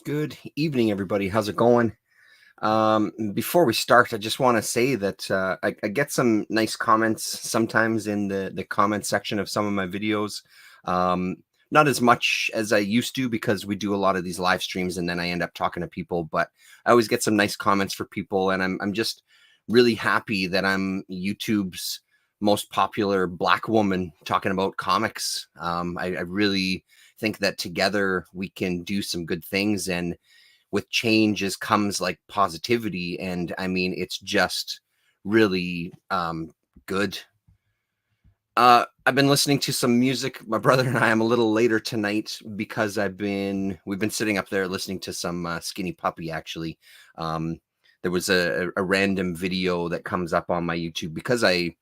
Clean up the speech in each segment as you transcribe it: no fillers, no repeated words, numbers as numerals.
Good evening, everybody. How's it going? Before we start, I just want to say that I get some nice comments sometimes in the comment section of some of my videos. Um, Not as much as I used to because we do a lot of these live streams and then I end up talking to people. But I always get some nice comments for people, and I'm just really happy that I'm YouTube's most popular Black woman talking about comics. I really think that together we can do some good things, and with changes comes like positivity. And I mean, it's just really good. I've been listening to some music. My brother and I am a little later tonight because we've been sitting up there listening to some Skinny Puppy. Actually, um, there was a random video that comes up on my YouTube because I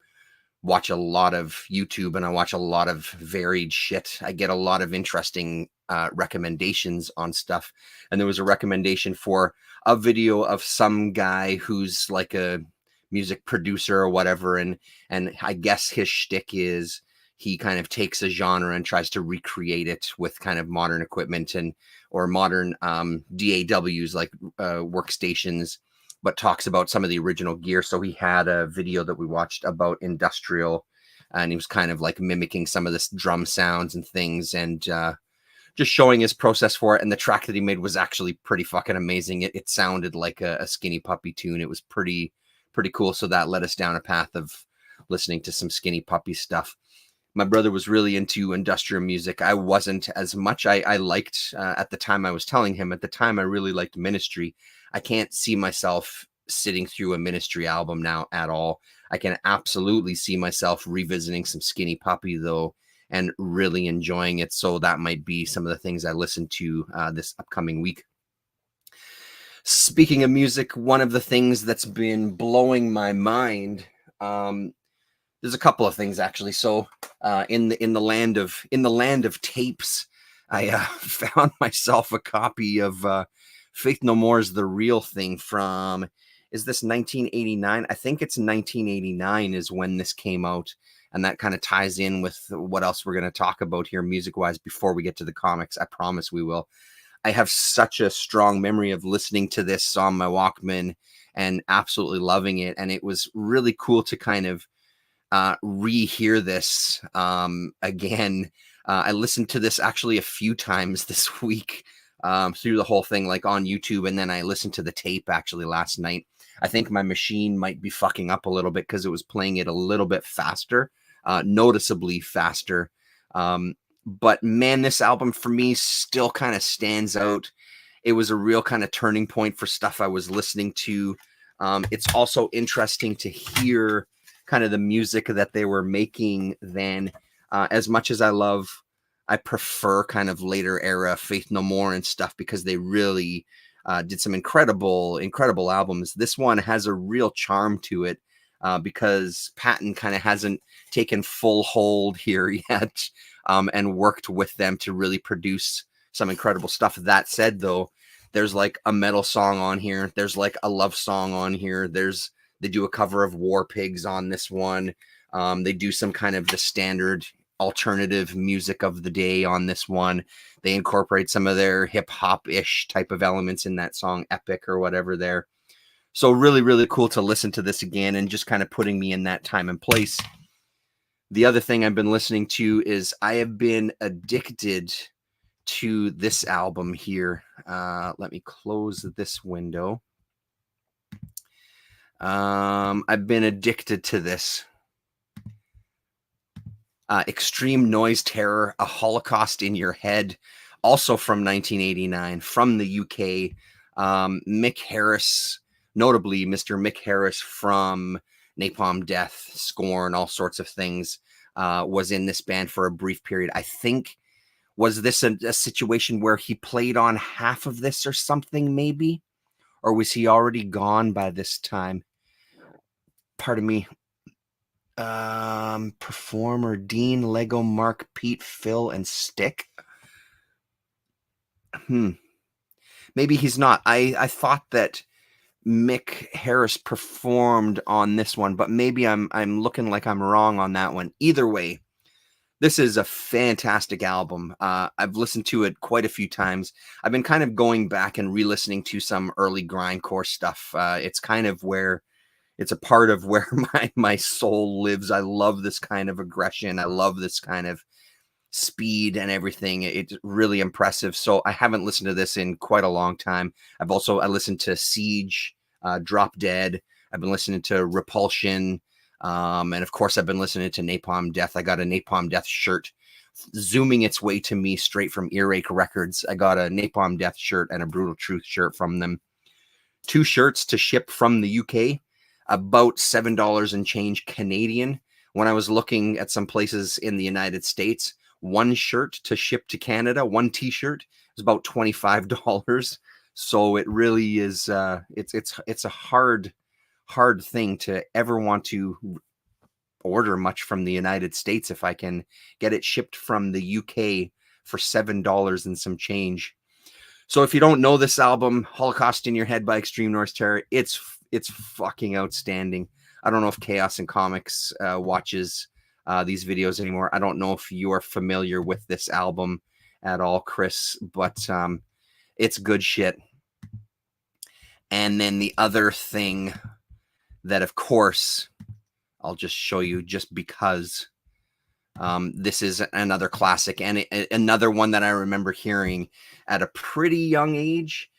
watch a lot of YouTube and I watch a lot of varied shit. I get a lot of interesting recommendations on stuff. And there was a recommendation for a video of some guy who's like a music producer or whatever. And I guess his shtick is he kind of takes a genre and tries to recreate it with kind of modern equipment and or modern DAWs like workstations, but talks about some of the original gear. So he had a video that we watched about industrial, and he was kind of like mimicking some of this drum sounds and things, and just showing his process for it. And the track that he made was actually pretty fucking amazing. It sounded like a Skinny Puppy tune. It was pretty cool. So that led us down a path of listening to some Skinny Puppy stuff. My brother was really into industrial music. I wasn't as much. I liked at the time. I was telling him at the time I really liked Ministry. I can't see myself sitting through a Ministry album now at all. I can absolutely see myself revisiting some Skinny Puppy though, and really enjoying it. So that might be some of the things I listen to this upcoming week. Speaking of music, one of the things that's been blowing my mind, there's a couple of things actually. So in the land of tapes, I found myself a copy of Faith No More's The Real Thing from, is this 1989? I think it's 1989 is when this came out. And that kind of ties in with what else we're going to talk about here music wise before we get to the comics. I promise we will. I have such a strong memory of listening to this on my Walkman and absolutely loving it. And it was really cool to kind of rehear this again. I listened to this actually a few times this week through the whole thing, like on YouTube. And then I listened to the tape actually last night. I think my machine might be fucking up a little bit because it was playing it a little bit faster, noticeably faster. But man, this album for me still kind of stands out. It was a real kind of turning point for stuff I was listening to. It's also interesting to hear kind of the music that they were making then. As much as I prefer kind of later era Faith No More and stuff because they really did some incredible albums. This one has a real charm to it because Patton kind of hasn't taken full hold here yet and worked with them to really produce some incredible stuff. That said, though, there's like a metal song on here. There's like a love song on here. They do a cover of War Pigs on this one. They do some kind of the standard alternative music of the day on this one. They incorporate some of their hip hop ish type of elements in that song, Epic or whatever there. So really, really cool to listen to this again and just kind of putting me in that time and place. The other thing I've been listening to is I have been addicted to this album here. Let me close this window. I've been addicted to this. Extreme Noise Terror, A Holocaust in Your Head, also from 1989, from the UK. Mick Harris, notably Mr. Mick Harris from Napalm Death, Scorn, all sorts of things, was in this band for a brief period. I think, was this a situation where he played on half of this or something, maybe? Or was he already gone by this time? Pardon me. Performer Dean, Lego, Mark, Pete, Phil, and Stick. Maybe he's not. I thought that Mick Harris performed on this one, but maybe I'm looking like I'm wrong on that one. Either way, This is a fantastic album. I've listened to it quite a few times. I've been kind of going back and re-listening to some early grindcore stuff. It's kind of where it's a part of where my soul lives. I love this kind of aggression. I love this kind of speed and everything. It's really impressive. So I haven't listened to this in quite a long time. I listened to Siege, Drop Dead. I've been listening to Repulsion. And of course, I've been listening to Napalm Death. I got a Napalm Death shirt zooming its way to me straight from Earache Records. I got a Napalm Death shirt and a Brutal Truth shirt from them. 2 shirts to ship from the UK, about $7 and change Canadian. When I was looking at some places in the United States, 1 shirt to ship to Canada, 1 t-shirt is about $25. So it really is, it's a hard thing to ever want to order much from the United States if I can get it shipped from the UK for $7 and some change. So if you don't know this album, Holocaust in Your Head by Extreme Noise Terror, it's fucking outstanding. I don't know if Chaos and Comics watches these videos anymore. I don't know if you are familiar with this album at all, Chris, but it's good shit. And then the other thing that, of course, I'll just show you just because this is another classic and another one that I remember hearing at a pretty young age.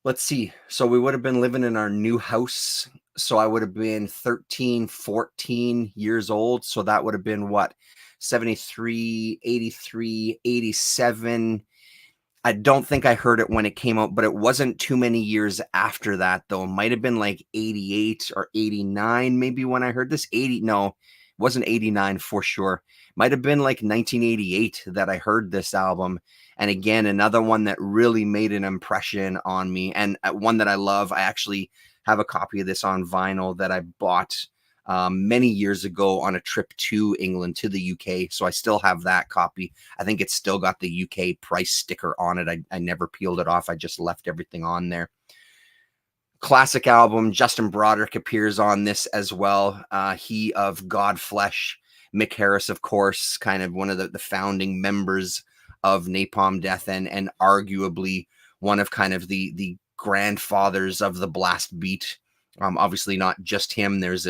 Let's see. So we would have been living in our new house. So I would have been 13, 14 years old. So that would have been what? 73, 83, 87. I don't think I heard it when it came out, but it wasn't too many years after that, though. It might have been like 88 or 89, maybe when I heard this. No, it wasn't 89 for sure. Might have been like 1988 that I heard this album. And again, another one that really made an impression on me, and one that I love. I actually have a copy of this on vinyl that I bought many years ago on a trip to England, to the UK. So I still have that copy. I think it's still got the UK price sticker on it. I never peeled it off. I just left everything on there. Classic album. Justin Broderick appears on this as well. He of Godflesh. Mick Harris, of course, kind of one of the founding members of Napalm Death, and arguably one of kind of the grandfathers of the blast beat. Obviously not just him. There's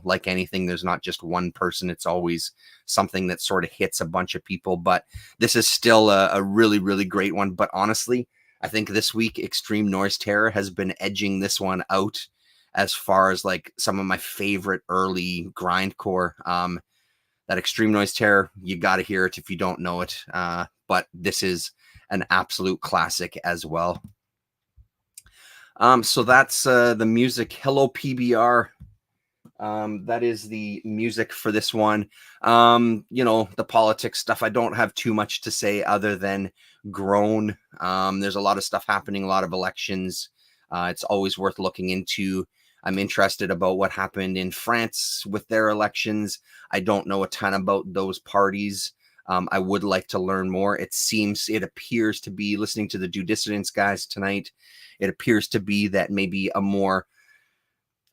like anything, there's not just one person. It's always something that sort of hits a bunch of people, but this is still a really, really great one. But honestly, I think this week Extreme Noise Terror has been edging this one out as far as like some of my favorite early grindcore. That Extreme Noise Terror, you got to hear it if you don't know it. But this is an absolute classic as well. So that's the music. Hello, PBR. That is the music for this one. The politics stuff, I don't have too much to say other than groan. There's a lot of stuff happening, a lot of elections. It's always worth looking into. I'm interested about what happened in France with their elections. I don't know a ton about those parties. I would like to learn more. It appears to be, listening to the Due Dissidence guys tonight, it appears to be that maybe a more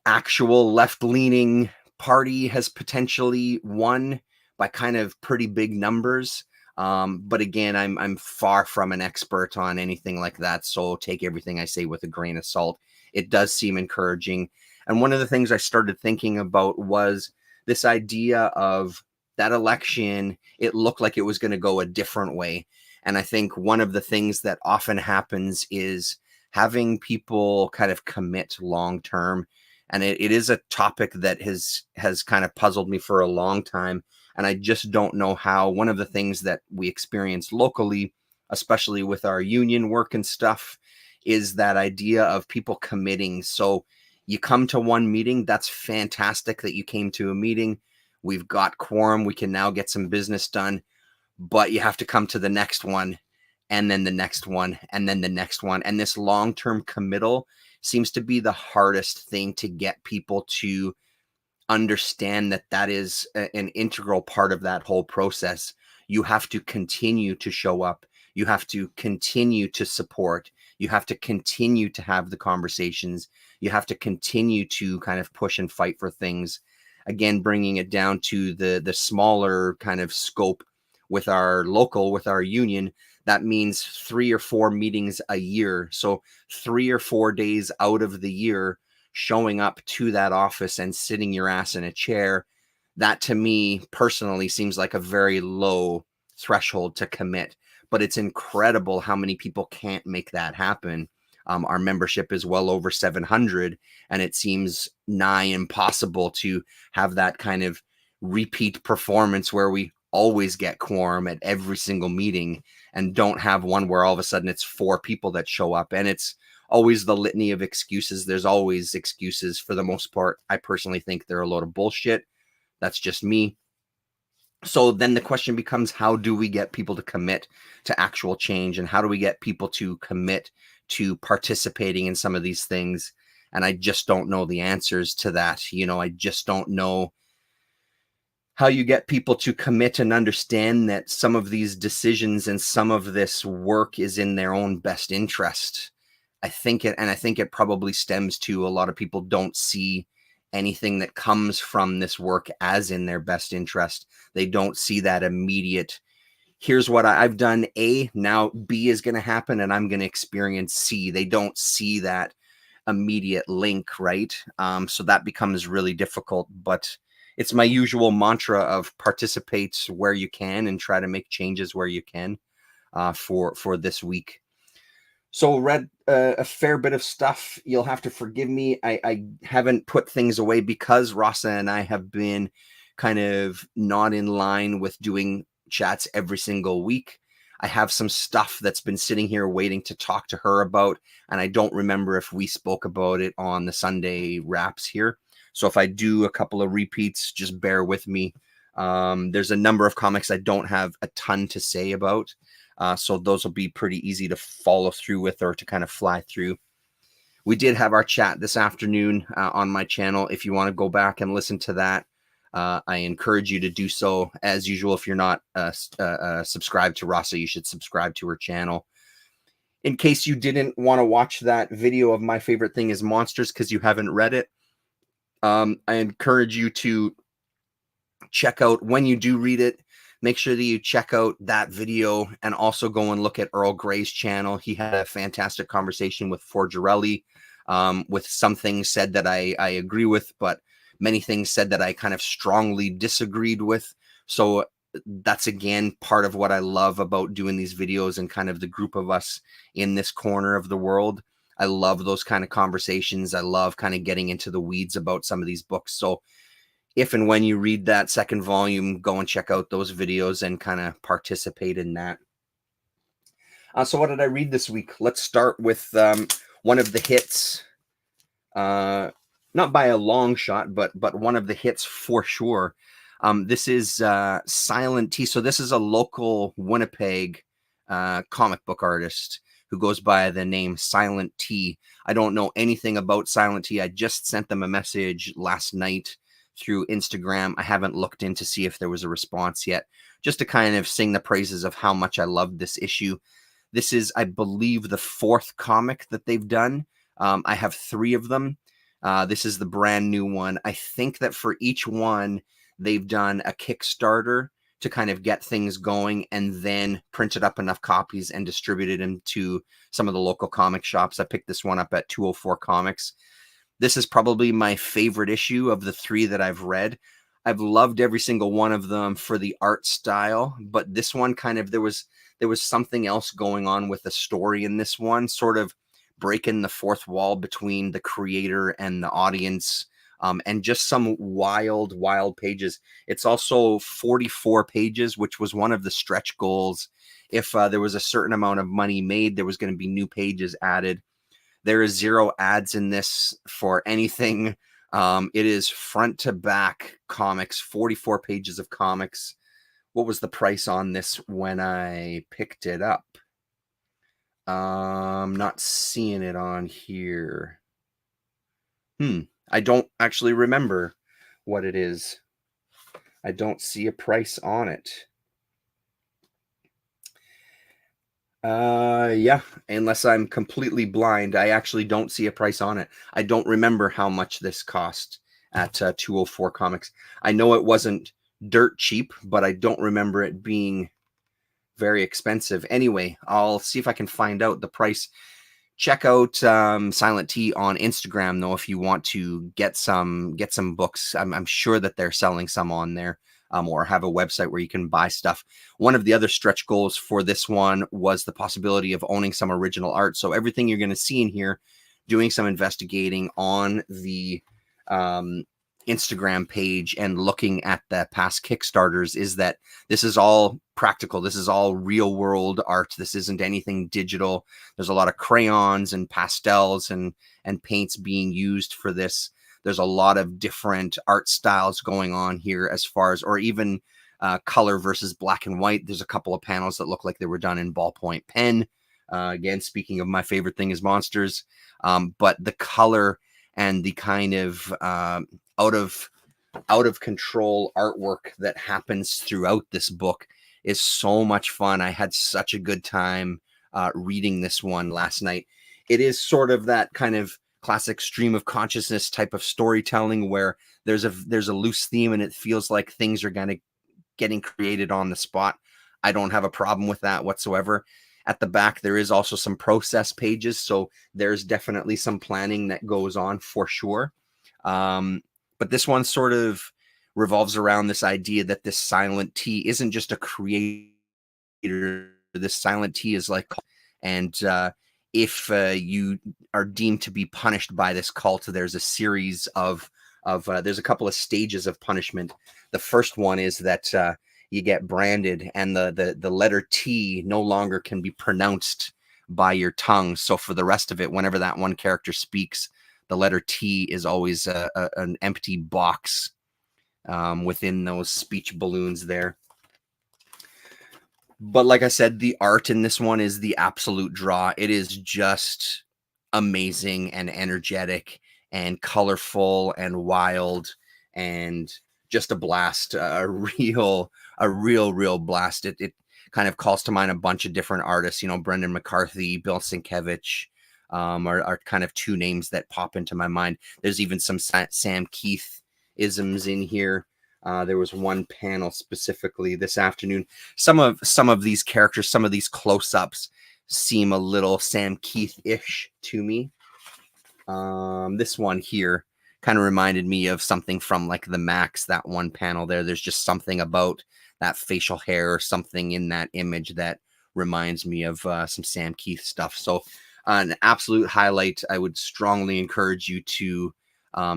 actual left-leaning party has potentially won by kind of pretty big numbers. But again, I'm far from an expert on anything like that, so take everything I say with a grain of salt. It does seem encouraging. And one of the things I started thinking about was this idea of that election. It looked like it was going to go a different way. And I think one of the things that often happens is having people kind of commit long term. And it is a topic that has kind of puzzled me for a long time. And I just don't know how. One of the things that we experience locally, especially with our union work and stuff, is that idea of people committing. So you come to one meeting, that's fantastic that you came to a meeting. We've got quorum. We can now get some business done, but you have to come to the next one, and then the next one, and then the next one. And this long-term committal seems to be the hardest thing to get people to understand, that is an integral part of that whole process. You have to continue to show up. You have to continue to support. You have to continue to have the conversations. You have to continue to kind of push and fight for things. again, bringing it down to the smaller kind of scope with our union, that means 3 or 4 meetings a year. So 3 or 4 days out of the year, showing up to that office and sitting your ass in a chair, that to me personally seems like a very low threshold to commit. But it's incredible how many people can't make that happen. Our membership is well over 700, and it seems nigh impossible to have that kind of repeat performance where we always get quorum at every single meeting and don't have one where all of a sudden it's 4 people that show up. And it's always the litany of excuses. There's always excuses for the most part. I personally think they're a load of bullshit. That's just me. So then the question becomes, how do we get people to commit to actual change? And how do we get people to commit to participating in some of these things? And I just don't know the answers to that. You know, I just don't know how you get people to commit and understand that some of these decisions and some of this work is in their own best interest. I think it probably stems to a lot of people don't see anything that comes from this work as in their best interest. They don't see that immediate, here's what I've done A, now B is going to happen and I'm going to experience C. They don't see that immediate link, right? So that becomes really difficult, but it's my usual mantra of participate where you can and try to make changes where you can for this week. So read a fair bit of stuff. You'll have to forgive me. I haven't put things away because Rasa and I have been kind of not in line with doing chats every single week. I have some stuff that's been sitting here waiting to talk to her about, and I don't remember if we spoke about it on the Sunday wraps here. So if I do a couple of repeats, just bear with me. There's a number of comics I don't have a ton to say about. So those will be pretty easy to follow through with or to kind of fly through. We did have our chat this afternoon on my channel. If you want to go back and listen to that, I encourage you to do so. As usual, if you're not subscribed to Rasa, you should subscribe to her channel. In case you didn't want to watch that video of My Favorite Thing is Monsters because you haven't read it, I encourage you to check out, when you do read it, make sure that you check out that video and also go and look at Earl Grey's channel. He had a fantastic conversation with Forgerelli, with some things said that I agree with, but many things said that I kind of strongly disagreed with. So that's, again, part of what I love about doing these videos and kind of the group of us in this corner of the world. I love those kind of conversations. I love kind of getting into the weeds about some of these books. So if and when you read that second volume, go and check out those videos and kind of participate in that. So what did I read this week? Let's start with one of the hits. Not by a long shot, but one of the hits for sure. This is Silent T. So this is a local Winnipeg comic book artist who goes by the name Silent T. I don't know anything about Silent T. I just sent them a message last night through Instagram. I haven't looked in to see if there was a response yet, just to kind of sing the praises of how much I love this issue. This is, I believe, the 4th comic that they've done. I have 3 of them. This is the brand new one. I think that for each one, they've done a Kickstarter to kind of get things going and then printed up enough copies and distributed them to some of the local comic shops. I picked this one up at 204 Comics. This is probably my favorite issue of the 3 that I've read. I've loved every single one of them for the art style, but this one kind of, there was something else going on with the story in this one, sort of breaking the fourth wall between the creator and the audience. And just some wild pages. It's also 44 pages, which was one of the stretch goals. If there was a certain amount of money made, there was going to be new pages added. There is 0 ads in this for anything. It is front to back comics, 44 pages of comics. What was the price on this when I picked it up? Not seeing it on here. I don't actually remember what it is. I don't see a price on it. Yeah, unless I'm completely blind, I actually don't see a price on it. I don't remember how much this cost. at 204 Comics. I know it wasn't dirt cheap, but I don't remember it being very expensive. Anyway, I'll see if I can find out the price. Check out Silent T on Instagram, though, if you want to get some books. I'm sure that they're selling some on there, or have a website where you can buy stuff. One of the other stretch goals for this one was the possibility of owning some original art. So everything you're going to see in here, doing some investigating on the Instagram page and looking at the past Kickstarters, is that this is all practical. This is all real world art. This isn't anything digital. There's a lot of crayons and pastels and paints being used for this. There's a lot of different art styles going on here, as far as, or even color versus black and white. There's a couple of panels that look like they were done in ballpoint pen. Again, speaking of my favorite thing is monsters, but the color and the kind of out of control artwork that happens throughout this book is so much fun. I had such a good time reading this one last night. It is sort of that kind of classic stream of consciousness type of storytelling where there's a loose theme and it feels like things are getting created on the spot. I don't have a problem with that whatsoever. At the back, there is also some process pages, so there's definitely some planning that goes on for sure. But this one sort of revolves around this idea that this Silent T isn't just a creator. This Silent T is like, and if you are deemed to be punished by this cult, there's a series of there's a couple of stages of punishment. The first one is that you get branded, and the letter T no longer can be pronounced by your tongue. So for the rest of it, whenever that one character speaks, the letter T is always an empty box within those speech balloons there. But like I said, the art in this one is the absolute draw. It is just amazing and energetic and colorful and wild and just a blast, a real blast. It kind of calls to mind a bunch of different artists, Brendan McCarthy, Bill Sienkiewicz, are kind of two names that pop into my mind. There's even some Sam Keith isms in here. There was one panel specifically this afternoon. Some of these characters, some of these close-ups seem a little Sam Keith-ish to me. This one here kind of reminded me of something from like the Max, that one panel there. There's just something about that facial hair or something in that image that reminds me of some Sam Keith stuff. So an absolute highlight. I would strongly encourage you to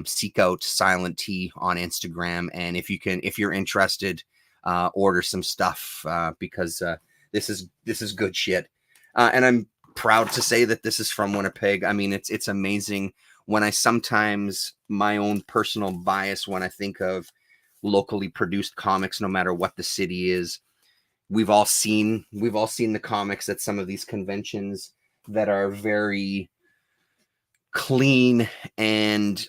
seek out Silent T on Instagram, and if you're interested, order some stuff because this is good shit. And I'm proud to say that this is from Winnipeg. I mean, it's amazing. When I sometimes, my own personal bias when I think of locally produced comics, no matter what the city is, we've all seen the comics at some of these conventions that are very clean and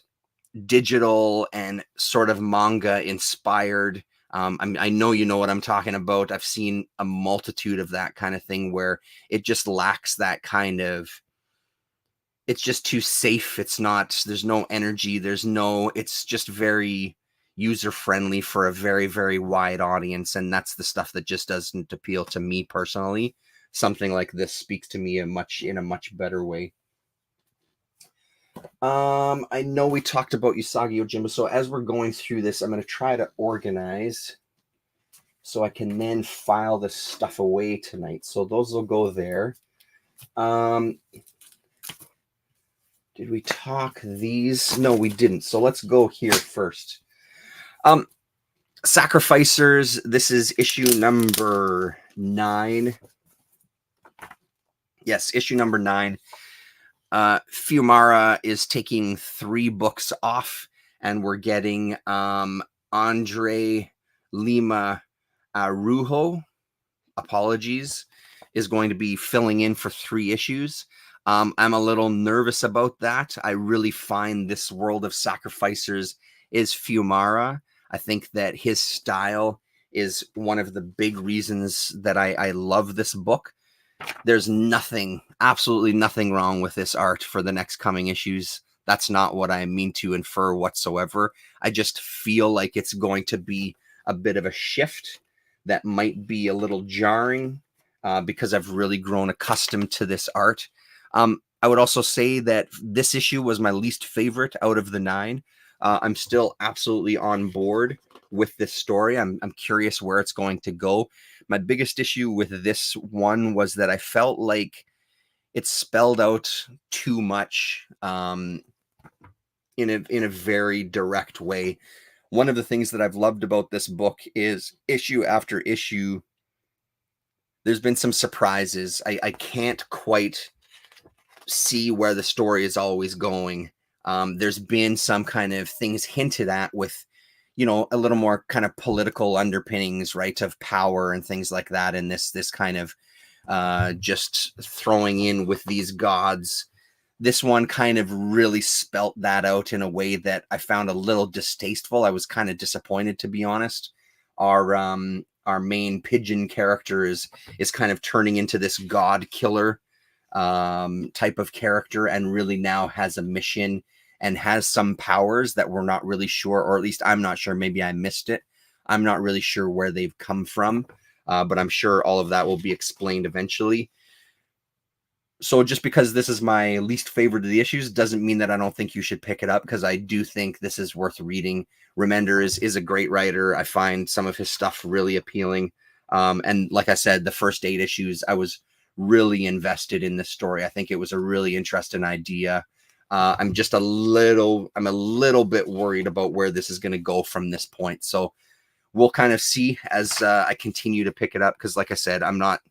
digital and sort of manga inspired. I know you know what I'm talking about. I've seen a multitude of that kind of thing where it just lacks that kind of, it's just too safe. It's not, there's no energy. It's just very user friendly for a very, very wide audience. And that's the stuff that just doesn't appeal to me personally. Something like this speaks to me in a much better way. I know we talked about Usagi Yojimbo, so as we're going through this, I'm going to try to organize so I can then file this stuff away tonight. So those will go there. Did we talk these? No, we didn't. So let's go here first. Sacrificers, this is issue number 9. Yes, issue number 9. Fiumara is taking 3 books off, and we're getting Andre Lima Rujo, apologies, is going to be filling in for 3 issues. I'm a little nervous about that. I really find this world of Sacrificers is Fiumara. I think that his style is one of the big reasons that I love this book. There's absolutely nothing wrong with this art for the next coming issues. That's not what I mean to infer whatsoever. I just feel like it's going to be a bit of a shift that might be a little jarring because I've really grown accustomed to this art. I would also say that this issue was my least favorite out of the 9. I'm still absolutely on board with this story. I'm curious where it's going to go. My biggest issue with this one was that I felt like it spelled out too much in a very direct way. One of the things that I've loved about this book is issue after issue, there's been some surprises. I can't quite see where the story is always going. There's been some kind of things hinted at with, a little more kind of political underpinnings, right, of power and things like that. And this kind of just throwing in with these gods. This one kind of really spelt that out in a way that I found a little distasteful. I was kind of disappointed, to be honest. Our main pigeon character is kind of turning into this god killer type of character, and really now has a mission and has some powers that we're not really sure, or at least I'm not sure. Maybe I missed it. I'm not really sure where they've come from, but I'm sure all of that will be explained eventually. So just because this is my least favorite of the issues doesn't mean that I don't think you should pick it up, because I do think this is worth reading. Remender is a great writer. I find some of his stuff really appealing. And like I said, the first 8 issues, I was really invested in this story. I think it was a really interesting idea. I'm a little bit worried about where this is going to go from this point. So we'll kind of see as I continue to pick it up, because like I said, I'm not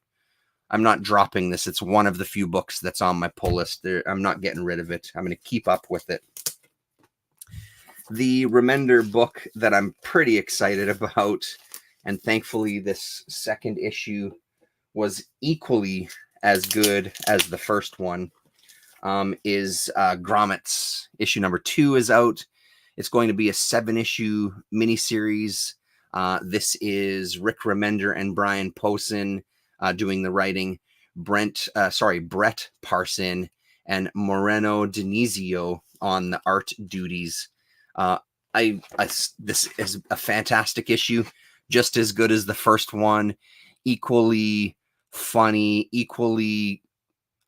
dropping this. It's one of the few books that's on my pull list. I'm not getting rid of it. I'm going to keep up with it. The Remender book that I'm pretty excited about, and thankfully this second issue was equally as good as the first one, is Grommets. Issue number 2 is out. It's going to be a 7-issue miniseries. This is Rick Remender and Brian Posehn doing the writing. Brett Parson and Moreno Denizio on the art duties. This is a fantastic issue, just as good as the first one, equally funny, equally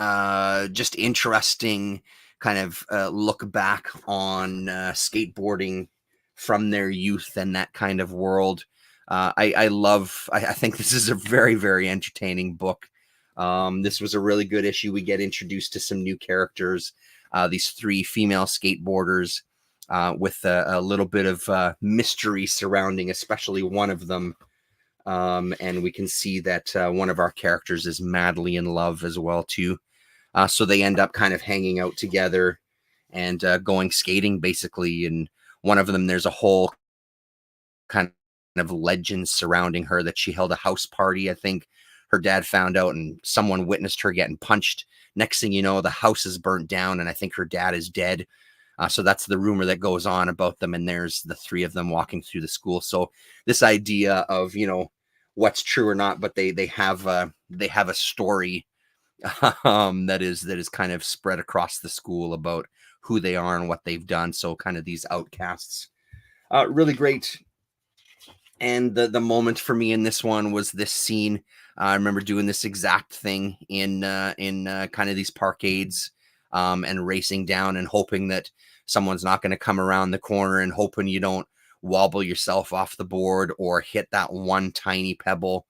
just interesting, kind of look back on skateboarding from their youth and that kind of world. I think this is a very, very entertaining book. This was a really good issue. We get introduced to some new characters, these 3 female skateboarders, with a little bit of mystery surrounding especially one of them. And we can see that one of our characters is madly in love as well too. So they end up kind of hanging out together and going skating basically. And one of them, there's a whole kind of legend surrounding her that she held a house party. I think her dad found out and someone witnessed her getting punched. Next thing you know, the house is burnt down and I think her dad is dead. So that's the rumor that goes on about them. And there's the 3 of them walking through the school. So this idea of, what's true or not, but they have a story that is kind of spread across the school about who they are and what they've done. So kind of these outcasts. Really great. And the moment for me in this one was this scene. I remember doing this exact thing in kind of these parkades, and racing down and hoping that someone's not going to come around the corner, and hoping you don't wobble yourself off the board or hit that one tiny pebble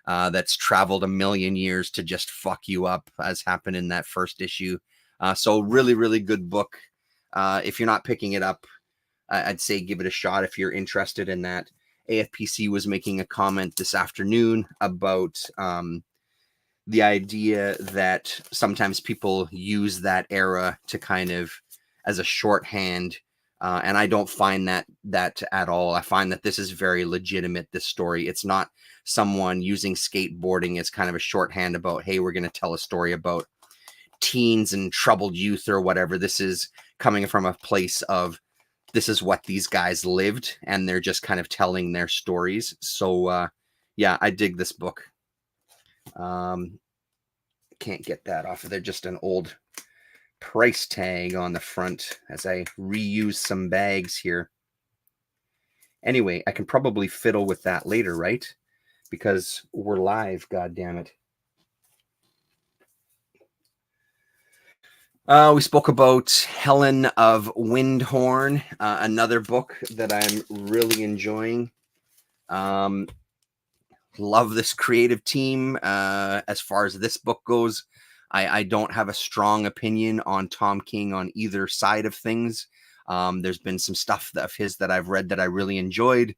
that's traveled a million years to just fuck you up, as happened in that first issue. So really, really good book. If you're not picking it up, I'd say give it a shot if you're interested in that. AFPC was making a comment this afternoon about the idea that sometimes people use that era to kind of as a shorthand. And I don't find that at all. I find that this is very legitimate, this story. It's not someone using skateboarding as kind of a shorthand about, hey, we're going to tell a story about teens and troubled youth or whatever. This is coming from a place of, this is what these guys lived, and they're just kind of telling their stories. So, yeah, I dig this book. Can't get that off of there. Just an old price tag on the front as I reuse some bags here. Anyway, I can probably fiddle with that later, right? Because we're live, God damn it. We spoke about Helen of Windhorn, another book that I'm really enjoying. Love this creative team. As far as this book goes, I don't have a strong opinion on Tom King on either side of things. There's been some stuff of his that I've read that I really enjoyed.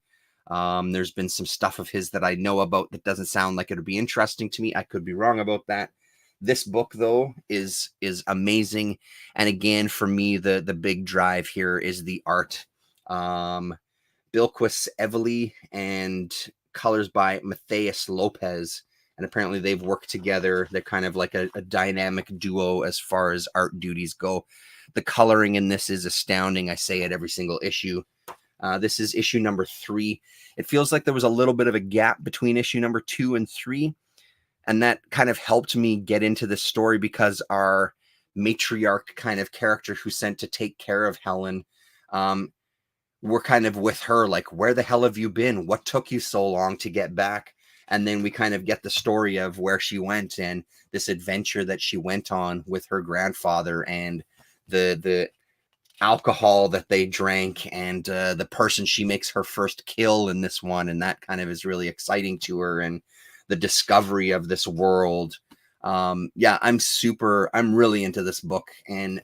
There's been some stuff of his that I know about that doesn't sound like it would be interesting to me. I could be wrong about that. This book, though, is amazing. And again, for me, the big drive here is the art. Bilquis Evely and colors by Matthias Lopez. And apparently they've worked together. They're kind of like a dynamic duo as far as art duties go. The coloring in this is astounding. I say it every single issue. This is issue number 3. It feels like there was a little bit of a gap between issue number 2 and 3. And that kind of helped me get into the story because our matriarch kind of character who's sent to take care of Helen, we're kind of with her, like, where the hell have you been? What took you so long to get back? And then we kind of get the story of where she went and this adventure that she went on with her grandfather and the alcohol that they drank and the person she makes her first kill in this one. And that kind of is really exciting to her, and the discovery of this world. Yeah, I'm really into this book, and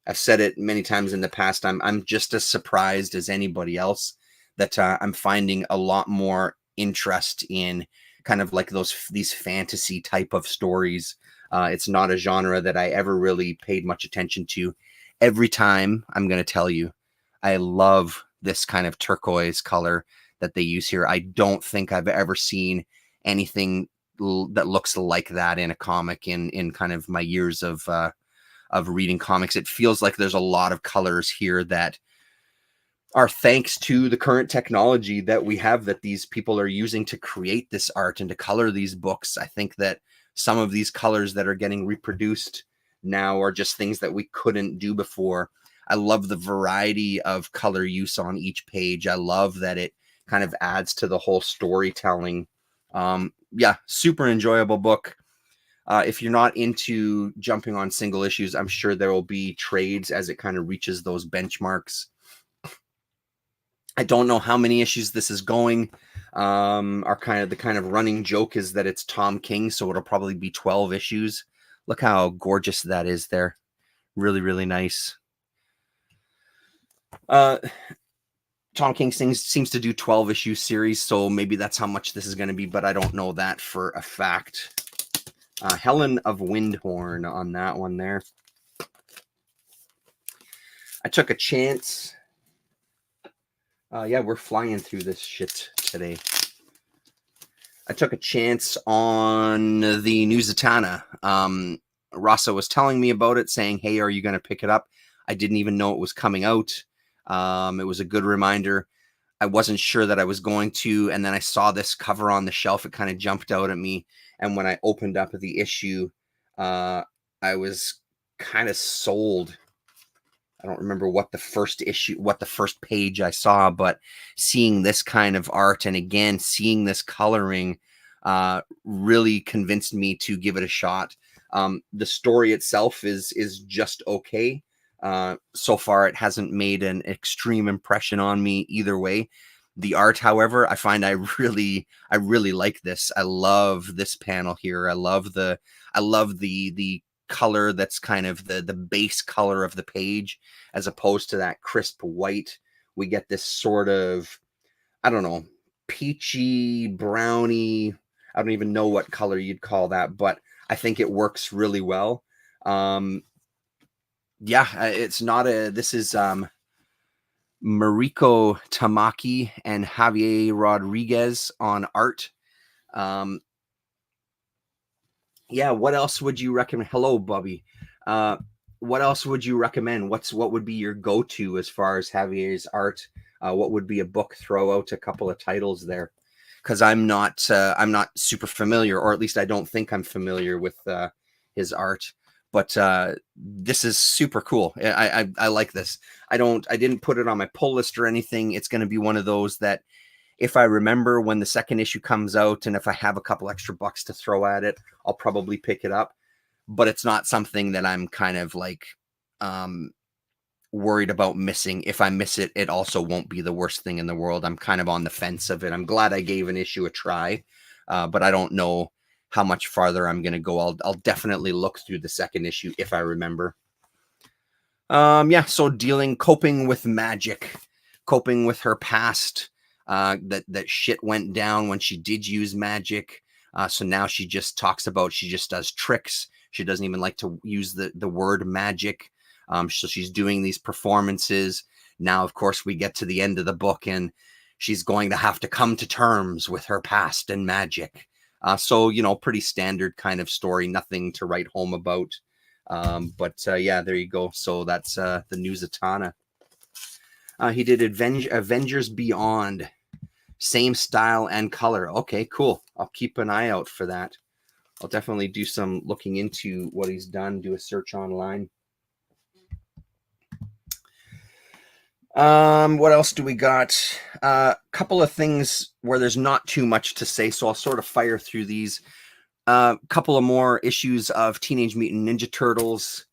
I've said it many times in the past. I'm just as surprised as anybody else that I'm finding a lot more interest in kind of like these fantasy type of stories. It's not a genre that I ever really paid much attention to. Every time, I'm going to tell you, I love this kind of turquoise color that they use here. I don't think I've ever seen anything that looks like that in a comic in kind of my years of reading comics. It feels like there's a lot of colors here that are thanks to the current technology that we have, that these people are using to create this art and to color these books. I think that some of these colors that are getting reproduced now are just things that we couldn't do before. I love the variety of color use on each page. I love that it kind of adds to the whole storytelling. Yeah, super enjoyable book. If you're not into jumping on single issues, I'm sure there will be trades as it kind of reaches those benchmarks. I don't know how many issues this is going. The kind of running joke is that it's Tom King, so it'll probably be 12 issues. Look how gorgeous that is there. Really, really nice. Tom King seems to do 12 issue series, so maybe that's how much this is going to be, but I don't know that for a fact. Helen of Windhorn on that one there. I took a chance. Yeah, we're flying through this shit today. I took a chance on the New Zatanna. Rasa was telling me about it, saying, hey, are you going to pick it up? I didn't even know it was coming out. It was a good reminder. I wasn't sure that I was going to, and then I saw this cover on the shelf. It kind of jumped out at me, and when I opened up the issue, I was kind of sold. I don't remember what the first page I saw, but seeing this kind of art and again seeing this coloring really convinced me to give it a shot. The story itself is just okay. So far, it hasn't made an extreme impression on me either way. The art, however, I find I really like this. I love this panel here. I love the color that's kind of the base color of the page, as opposed to that crisp white. We get this sort of, I don't know, peachy, browny. I don't even know what color you'd call that, but I think it works really well. Yeah, it's not a, this is Mariko Tamaki and Javier Rodriguez on art. Yeah, what else would you recommend? Hello, Bubby. What else would you recommend? What would be your go-to as far as Javier's art? What would be a book? Throw out a couple of titles there, because I'm not super familiar, or at least I don't think I'm familiar with his art. But this is super cool. I like this. I didn't put it on my pull list or anything. It's going to be one of those that if I remember when the second issue comes out and if I have a couple extra bucks to throw at it, I'll probably pick it up. But it's not something that I'm kind of like worried about missing. If I miss it, it also won't be the worst thing in the world. I'm kind of on the fence of it. I'm glad I gave an issue a try, but I don't know how much farther I'm going to go. I'll definitely look through the second issue if I remember. Yeah, so coping with magic, coping with her past, that shit went down when she did use magic. So now she just talks about, she just does tricks. She doesn't even like to use the word magic. So she's doing these performances. Now, of course, we get to the end of the book and she's going to have to come to terms with her past and magic. So, you know, pretty standard kind of story, nothing to write home about. But yeah, there you go. So that's the new Zatanna. He did Avengers Beyond. Same style and color. Okay, cool. I'll keep an eye out for that. I'll definitely do some looking into what he's done, do a search online. What else do we got? A couple of things where there's not too much to say, so I'll sort of fire through these. Couple of more issues of Teenage Mutant Ninja Turtles,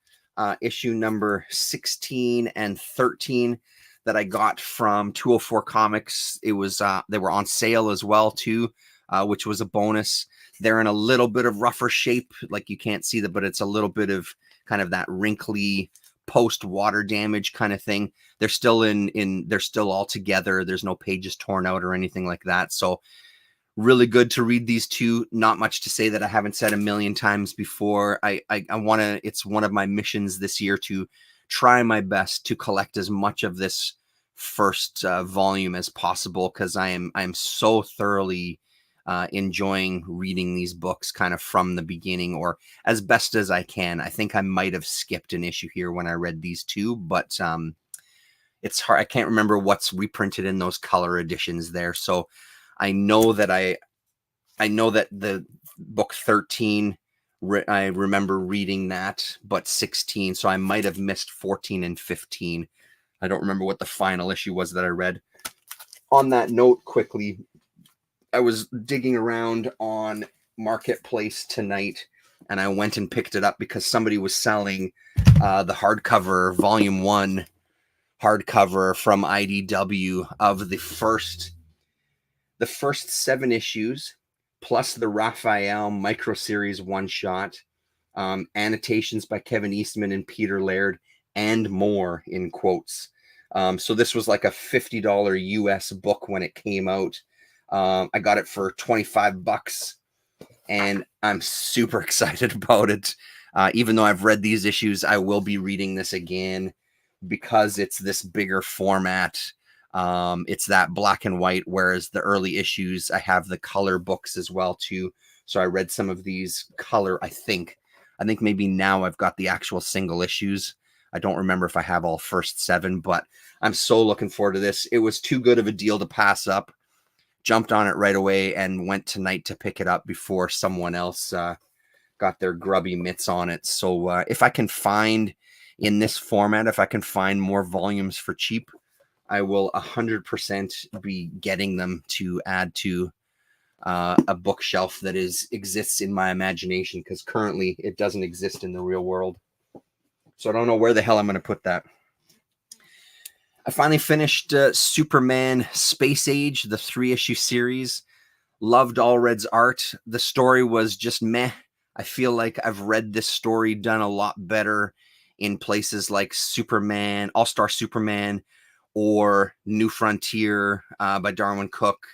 issue number 16 and 13 that I got from 204 Comics. It was they were on sale as well too, which was a bonus. They're in a little bit of rougher shape, like you can't see that, but it's a little bit of kind of that wrinkly post water damage kind of thing. They're still they're still all together. There's no pages torn out or anything like that. So really good to read these two. Not much to say that I haven't said a million times before. I want to, it's one of my missions this year to try my best to collect as much of this first volume as possible, because I'm so thoroughly enjoying reading these books kind of from the beginning, or as best as I can. I think I might have skipped an issue here when I read these two, but it's hard. I can't remember what's reprinted in those color editions there. So I know that I know that the book 13, I remember reading that, but 16, so I might have missed 14 and 15. I don't remember what the final issue was that I read. On that note, quickly, I was digging around on Marketplace tonight, and I went and picked it up because somebody was selling the hardcover, volume 1 hardcover from IDW of the first 7 issues, plus the Raphael micro series one shot, annotations by Kevin Eastman and Peter Laird, and more in quotes. So this was like a $50 US book when it came out. I got it for $25, and I'm super excited about it. Even though I've read these issues, I will be reading this again because it's this bigger format. It's that black and white, whereas the early issues, I have the color books as well too. So I read some of these color. I think maybe now I've got the actual single issues. I don't remember if I have all first 7, but I'm so looking forward to this. It was too good of a deal to pass up. Jumped on it right away and went tonight to pick it up before someone else got their grubby mitts on it. So if I can find in this format, if I can find more volumes for cheap, I will 100% be getting them to add to a bookshelf that exists in my imagination, because currently it doesn't exist in the real world. So I don't know where the hell I'm going to put that. I finally finished Superman Space Age, the 3-issue series. Loved Allred's art. The story was just meh. I feel like I've read this story done a lot better in places like Superman, All-Star Superman, or New Frontier by Darwin Cook.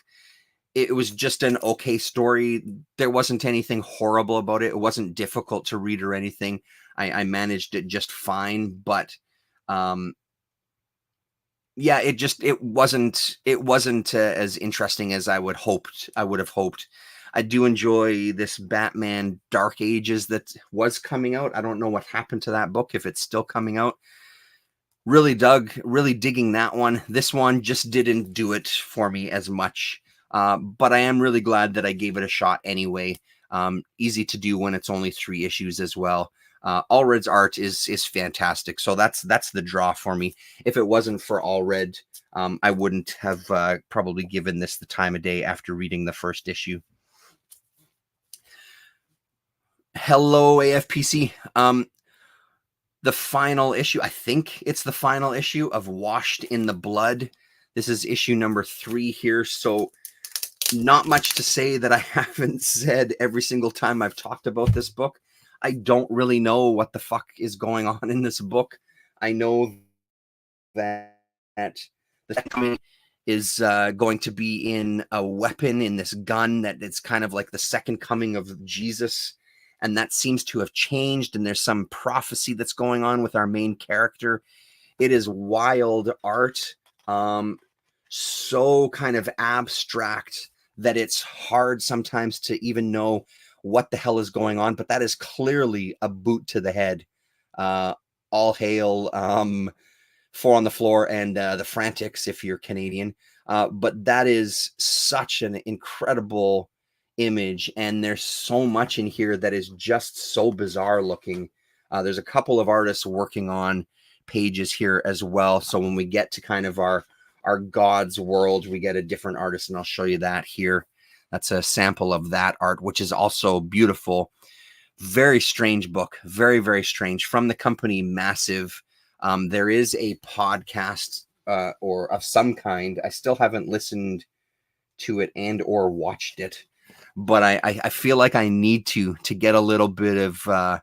It was just an okay story. There wasn't anything horrible about it. It wasn't difficult to read or anything. I managed it just fine, but yeah, it wasn't as interesting as I would have hoped. I do enjoy this Batman Dark Ages that was coming out. I don't know what happened to that book, if it's still coming out. Really digging that one. This one just didn't do it for me as much. But I am really glad that I gave it a shot anyway. Easy to do when it's only 3 issues as well. Allred's art is fantastic. So that's the draw for me. If it wasn't for Allred, I wouldn't have probably given this the time of day after reading the first issue. Hello, AFPC. The final issue, I think it's the final issue of Washed in the Blood. This is issue number 3 here. So not much to say that I haven't said every single time I've talked about this book. I don't really know what the fuck is going on in this book. I know that the second is going to be in a weapon, in this gun, that it's kind of like the second coming of Jesus. And that seems to have changed. And there's some prophecy that's going on with our main character. It is wild art. So kind of abstract that it's hard sometimes to even know what the hell is going on. But that is clearly a boot to the head. All hail Four on the Floor and the Frantics, if you're Canadian. But that is such an incredible image, and there's so much in here that is just so bizarre looking. There's a couple of artists working on pages here as well. So when we get to kind of our God's world, we get a different artist, and I'll show you that here. That's a sample of that art, which is also beautiful. Very strange book. Very, very strange. From the company Massive. There is a podcast or of some kind. I still haven't listened to it and or watched it, but I feel like I need to get a little bit of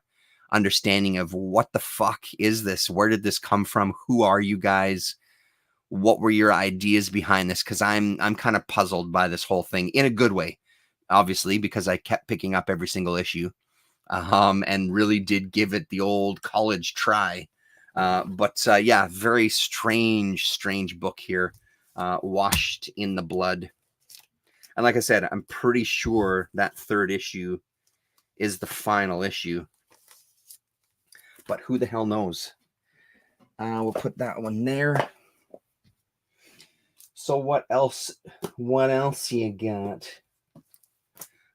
understanding of what the fuck is this? Where did this come from? Who are you guys? What were your ideas behind this? Because I'm kind of puzzled by this whole thing in a good way, obviously, because I kept picking up every single issue and really did give it the old college try. But yeah, very strange book here, Washed in the Blood. And like I said, I'm pretty sure that third issue is the final issue. But who the hell knows? We'll put that one there. So what else? What else you got?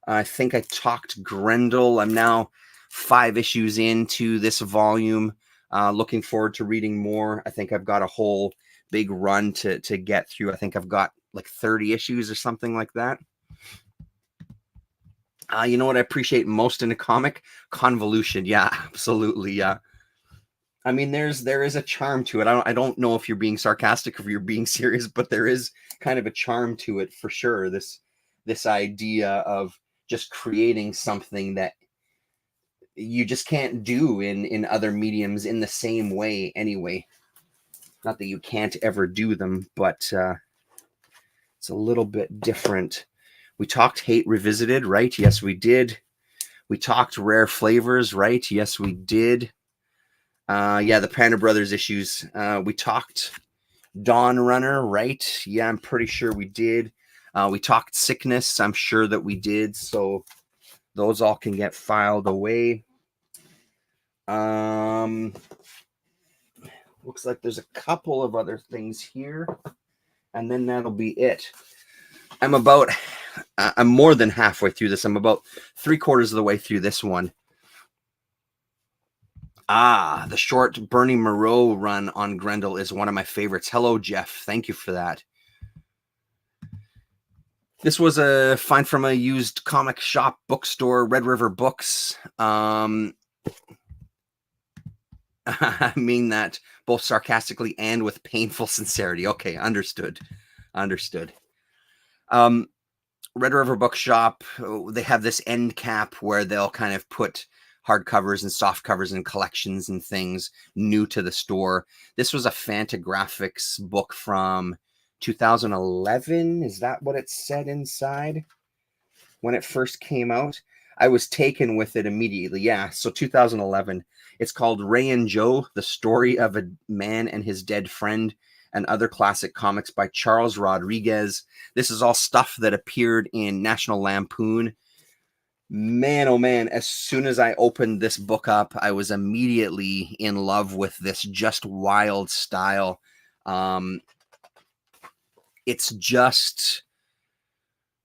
I think I talked Grendel. I'm now 5 issues into this volume. Looking forward to reading more. I think I've got a whole big run to get through. I think I've got like 30 issues or something like that. You know what I appreciate most in a comic? Convolution. Yeah, absolutely. Yeah. I mean, there is a charm to it. I don't know if you're being sarcastic or if you're being serious, but there is kind of a charm to it for sure. This idea of just creating something that you just can't do in other mediums in the same way anyway. Not that you can't ever do them, but it's a little bit different. We talked Hate Revisited, right? Yes, we did. We talked Rare Flavors, right? Yes, we did. Yeah, the Panda Brothers issues. We talked Dawn Runner, right? Yeah, I'm pretty sure we did. We talked Sickness. I'm sure that we did. So those all can get filed away. Looks like there's a couple of other things here, and then that'll be it. I'm more than halfway through this. I'm about 3/4 of the way through this one. The short Bernie Moreau run on Grendel is one of my favorites. Hello, Jeff. Thank you for that. This was a find from a used comic shop bookstore, Red River Books. I mean that both sarcastically and with painful sincerity. Okay, understood. Red River Bookshop, they have this end cap where they'll kind of put hardcovers and soft covers and collections and things new to the store. This was a Fantagraphics book from 2011. Is that what it said inside when it first came out? I was taken with it immediately. Yeah, so 2011. It's called Ray and Joe, The Story of a Man and His Dead Friend, and Other Classic Comics by Charles Rodriguez. This is all stuff that appeared in National Lampoon. Man, oh man, as soon as I opened this book up, I was immediately in love with this just wild style. It's just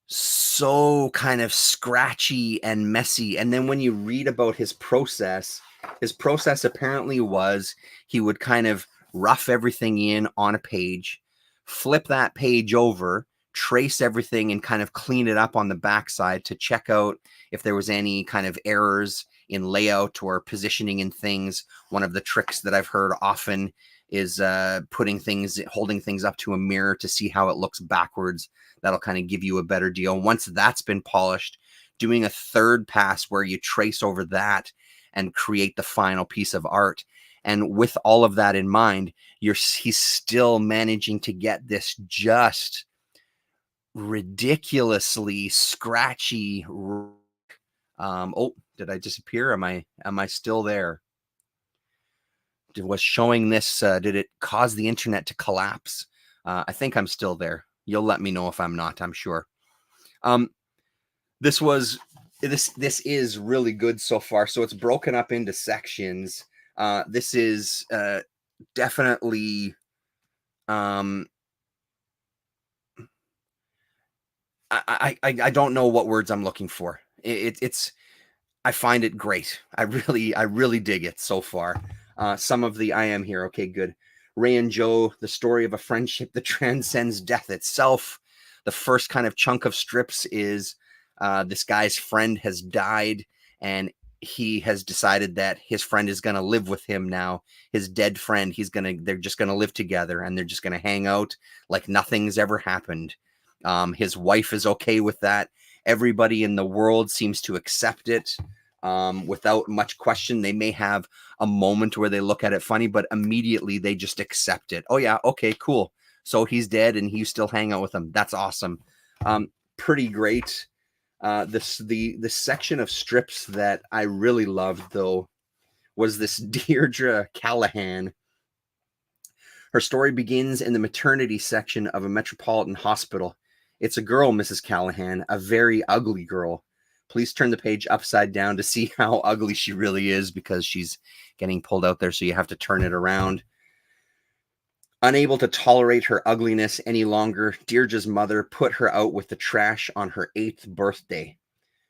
so kind of scratchy and messy. And then when you read about his process, His process apparently was he would kind of rough everything in on a page, flip that page over, trace everything, and kind of clean it up on the backside to check out if there was any kind of errors in layout or positioning in things. One of the tricks that I've heard often is holding things up to a mirror to see how it looks backwards. That'll kind of give you a better deal. Once that's been polished, doing a third pass where you trace over that and create the final piece of art. And with all of that in mind, he's still managing to get this just ridiculously scratchy. Oh, did I disappear? Am I still there? Was showing this, did it cause the internet to collapse? I think I'm still there. You'll let me know if I'm not, I'm sure. This is really good so far. So it's broken up into sections. This is definitely I don't know what words I'm looking for. It's I find it great. I really dig it so far. Some of the I am here. Okay, good. Ray and Joe, the story of a friendship that transcends death itself. The first kind of chunk of strips is this guy's friend has died, and he has decided that his friend is going to live with him now. His dead friend, they're just going to live together, and they're just going to hang out like nothing's ever happened. His wife is okay with that. Everybody in the world seems to accept it without much question. They may have a moment where they look at it funny, but immediately they just accept it. Oh yeah, okay, cool. So he's dead and you still hang out with him. That's awesome. Pretty great. The section of strips that I really loved, though, was this Deirdre Callahan. Her story begins in the maternity section of a metropolitan hospital. It's a girl, Mrs. Callahan, a very ugly girl. Please turn the page upside down to see how ugly she really is, because she's getting pulled out there, so you have to turn it around. Unable to tolerate her ugliness any longer, Deirdre's mother put her out with the trash on her 8th birthday.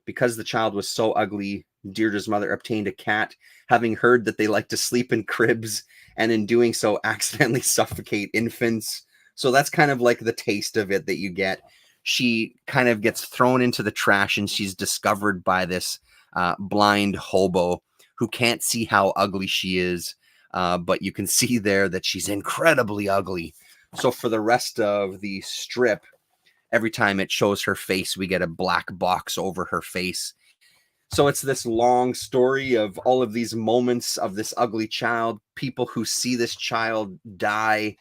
Because the child was so ugly, Deirdre's mother obtained a cat, having heard that they like to sleep in cribs, and in doing so accidentally suffocate infants. So that's kind of like the taste of it that you get. She kind of gets thrown into the trash, and she's discovered by this blind hobo who can't see how ugly she is. But you can see there that she's incredibly ugly. So for the rest of the strip, every time it shows her face, we get a black box over her face. So it's this long story of all of these moments of this ugly child, people who see this child die.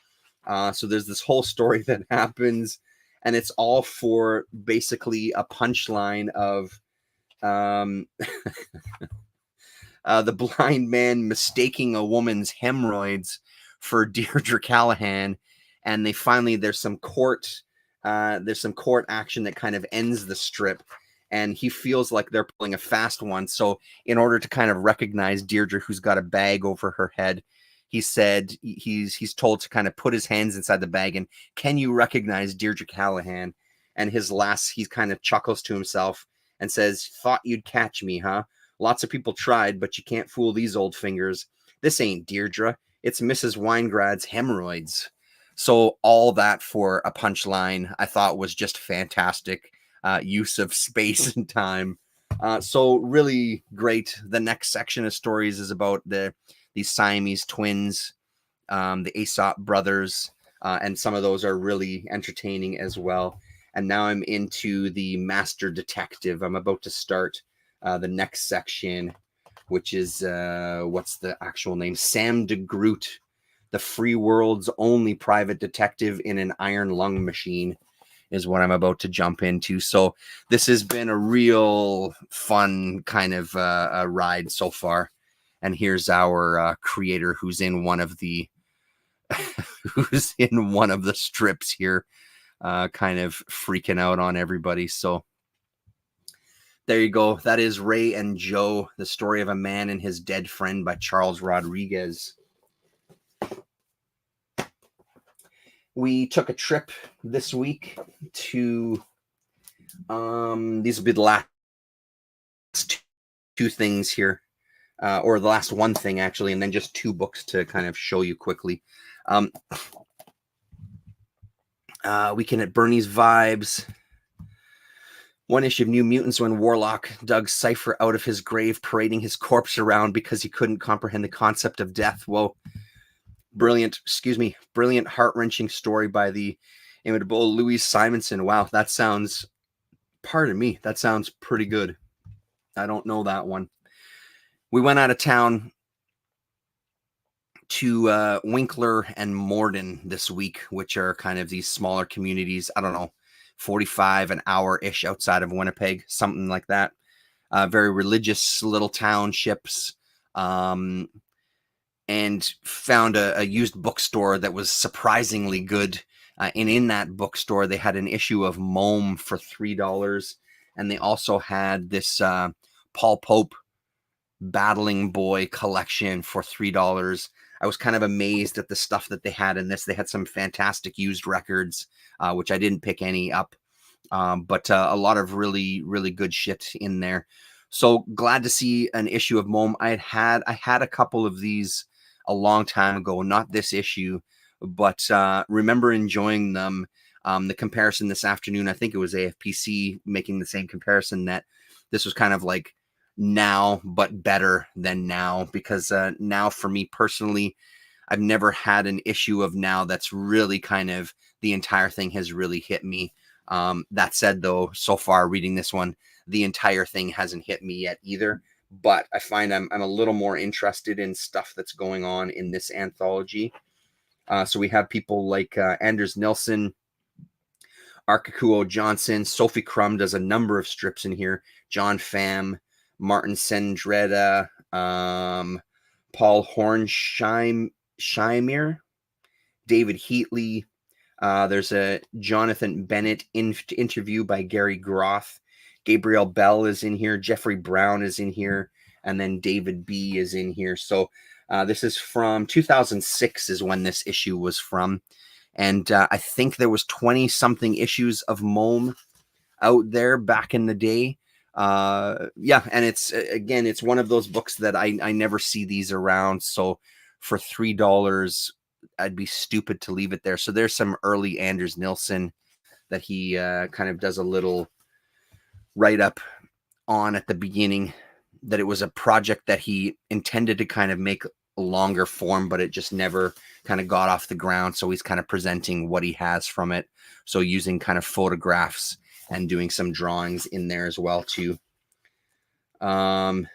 So there's this whole story that happens, and it's all for basically a punchline of the blind man mistaking a woman's hemorrhoids for Deirdre Callahan. And there's some court action that kind of ends the strip, and he feels like they're pulling a fast one. So in order to kind of recognize Deirdre, who's got a bag over her head, he said he's told to kind of put his hands inside the bag and, can you recognize Deirdre Callahan? And he kind of chuckles to himself and says, thought you'd catch me, huh? Lots of people tried, but you can't fool these old fingers. This ain't Deirdre. It's Mrs. Winegrad's hemorrhoids. So all that for a punchline, I thought was just fantastic use of space and time. So really great. The next section of stories is about these Siamese twins, the Aesop brothers, and some of those are really entertaining as well. And now I'm into the Master Detective. I'm about to start the next section, which is what's the actual name? Sam DeGroot, the free world's only private detective in an iron lung machine, is what I'm about to jump into. So this has been a real fun kind of a ride so far. And here's our creator who's in one of the strips here, kind of freaking out on everybody. So there you go. That is Ray and Joe, the story of a man and his dead friend by Charles Rodriguez. We took a trip this week to, these will be the last two things here. or the last one thing actually, and then just two books to kind of show you quickly. Weekend at Bernie's vibes. One issue of New Mutants when Warlock dug Cypher out of his grave, parading his corpse around because he couldn't comprehend the concept of death. Whoa. Brilliant, heart-wrenching story by the inimitable Louise Simonson. Wow, that sounds, pardon me, that sounds pretty good. I don't know that one. We went out of town to Winkler and Morden this week, which are kind of these smaller communities. I don't know, 45 an hour-ish outside of Winnipeg, something like that. Very religious little townships. And found a used bookstore that was surprisingly good. And in that bookstore, they had an issue of Mome for $3. And they also had this Paul Pope Battling Boy collection for $3. I was kind of amazed at the stuff that they had in this. They had some fantastic used records, which I didn't pick any up. But a lot of really, really good shit in there. So glad to see an issue of Mome. I had a couple of these a long time ago, not this issue, but remember enjoying them. The comparison this afternoon, I think it was AFPC making the same comparison, that this was kind of like now, but better than now, because now for me personally, I've never had an issue of now that's really kind of, the entire thing has really hit me. That said, though, so far reading this one, the entire thing hasn't hit me yet either. But I find I'm a little more interested in stuff that's going on in this anthology. So we have people like Anders Nilsson, Arkakuo Johnson, Sophie Crumb does a number of strips in here, John Pham, Martin Sendreda, Paul Hornsheimer, David Heatley. There's a Jonathan Bennett interview by Gary Groth. Gabriel Bell is in here. Jeffrey Brown is in here. And then David B. is in here. So this is from 2006 is when this issue was from. And I think there was 20-something issues of Mome out there back in the day. Yeah, and it's, again, it's one of those books that I never see these around. So for $3, I'd be stupid to leave it there. So there's some early Anders Nilsson that he kind of does a little write-up on at the beginning, that it was a project that he intended to kind of make a longer form, but it just never kind of got off the ground. So he's kind of presenting what he has from it. So using kind of photographs and doing some drawings in there as well too. Some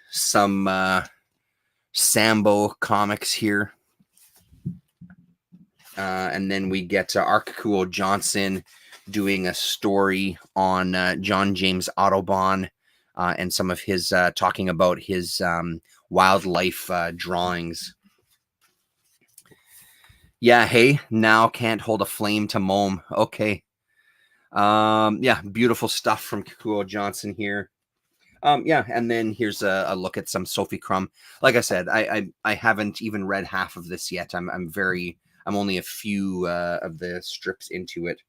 Sambo comics here. And then we get Arkakuo Johnson doing a story on John James Audubon and some of his talking about his wildlife drawings. Yeah, hey, now can't hold a flame to Mome. Okay. Yeah, beautiful stuff from Arkakuo Johnson here. Yeah, and then here's a look at some Sophie Crumb. Like I said, I haven't even read half of this yet. I'm only a few of the strips into it.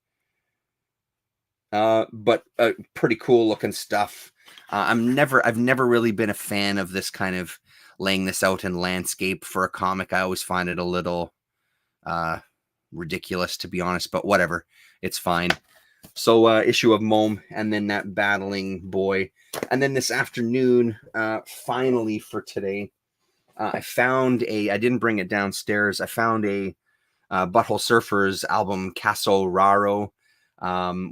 But pretty cool looking stuff. I've never really been a fan of this kind of laying this out in landscape for a comic. I always find it a little ridiculous, to be honest, but whatever, it's fine. So issue of Mome, and then that Battling Boy. And then this afternoon, finally for today, I found I didn't bring it downstairs. I found a Butthole Surfers album, Caso Raro,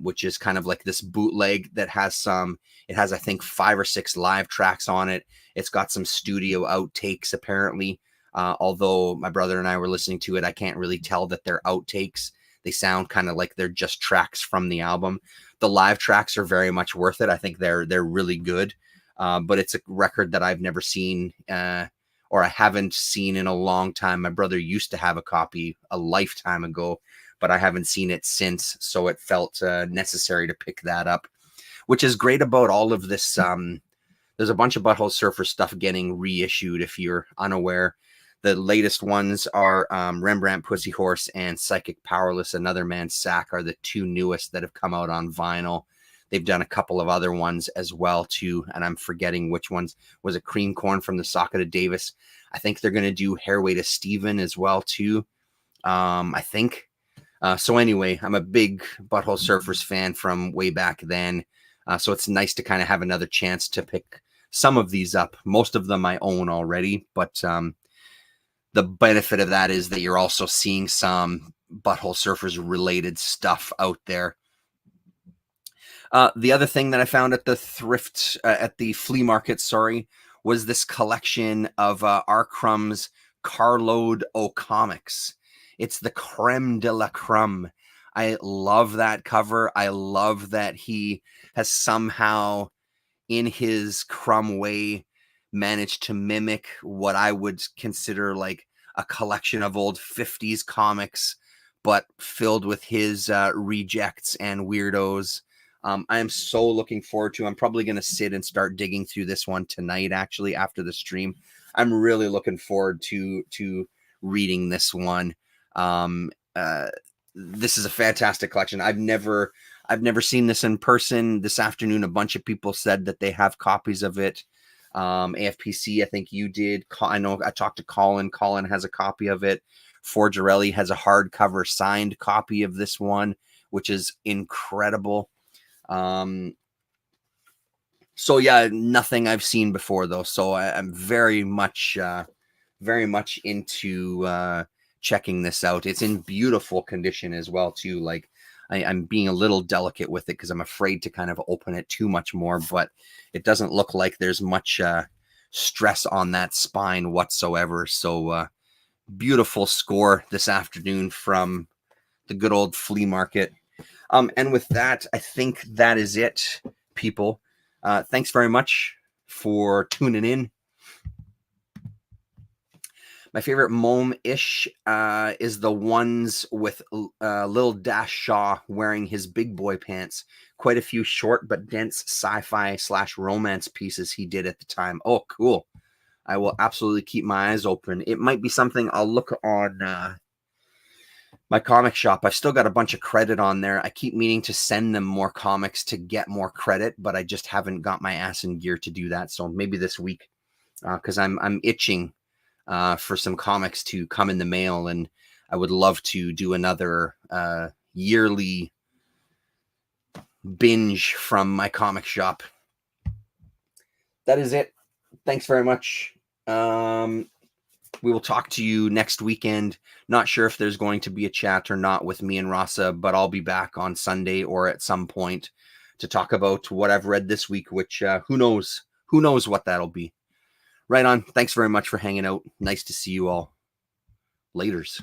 which is kind of like this bootleg that has it has, I think, 5 or 6 live tracks on it. It's got some studio outtakes, apparently. Although my brother and I were listening to it, I can't really tell that they're outtakes. They sound kind of like they're just tracks from the album. The live tracks are very much worth it. I think they're really good. But it's a record that I've never seen, or I haven't seen in a long time. My brother used to have a copy a lifetime ago, but I haven't seen it since. So it felt necessary to pick that up, which is great about all of this. There's a bunch of Butthole Surfer stuff getting reissued, if you're unaware. The latest ones are Rembrandt Pussy Horse and Psychic Powerless, Another Man's Sack are the 2 newest that have come out on vinyl. They've done a couple of other ones as well too, and I'm forgetting which ones. Was it Cream Corn from the Socket of Davis? I think they're going to do Hairway to Steven as well too. I think. So anyway, I'm a big Butthole Surfers fan from way back then. So it's nice to kind of have another chance to pick some of these up. Most of them I own already, but the benefit of that is that you're also seeing some Butthole Surfers related stuff out there. The other thing that I found at the at the flea market, was this collection of R. Crumb's Carload O Comics. It's the creme de la creme. I love that cover. I love that he has somehow, in his Crumb way, managed to mimic what I would consider like a collection of old 50s comics, but filled with his rejects and weirdos. I am so looking forward to. I'm probably going to sit and start digging through this one tonight, actually, after the stream. I'm really looking forward to reading this one. This is a fantastic collection. I've never seen this in person. This afternoon, a bunch of people said that they have copies of it. AFPC, I think you did. I know I talked to Colin. Colin has a copy of it. Forgerelli has a hardcover signed copy of this one, which is incredible. So yeah, nothing I've seen before though. So I'm very much into checking this out. It's in beautiful condition as well too. Like I'm being a little delicate with it because I'm afraid to kind of open it too much more, but it doesn't look like there's much stress on that spine whatsoever. So beautiful score this afternoon from the good old flea market. And with that, I think that is it, people. Thanks very much for tuning in. My favorite Mome-ish is the ones with Lil Dash Shaw wearing his big boy pants. Quite a few short but dense sci-fi / romance pieces he did at the time. Oh, cool. I will absolutely keep my eyes open. It might be something I'll look on my comic shop. I've still got a bunch of credit on there. I keep meaning to send them more comics to get more credit, but I just haven't got my ass in gear to do that. So maybe this week, because I'm itching for some comics to come in the mail, and I would love to do another yearly binge from my comic shop. That is it. Thanks very much. We will talk to you next weekend. Not sure if there's going to be a chat or not with me and Rasa, but I'll be back on Sunday or at some point to talk about what I've read this week, which who knows what that'll be. Right on. Thanks very much for hanging out. Nice to see you all. Laters.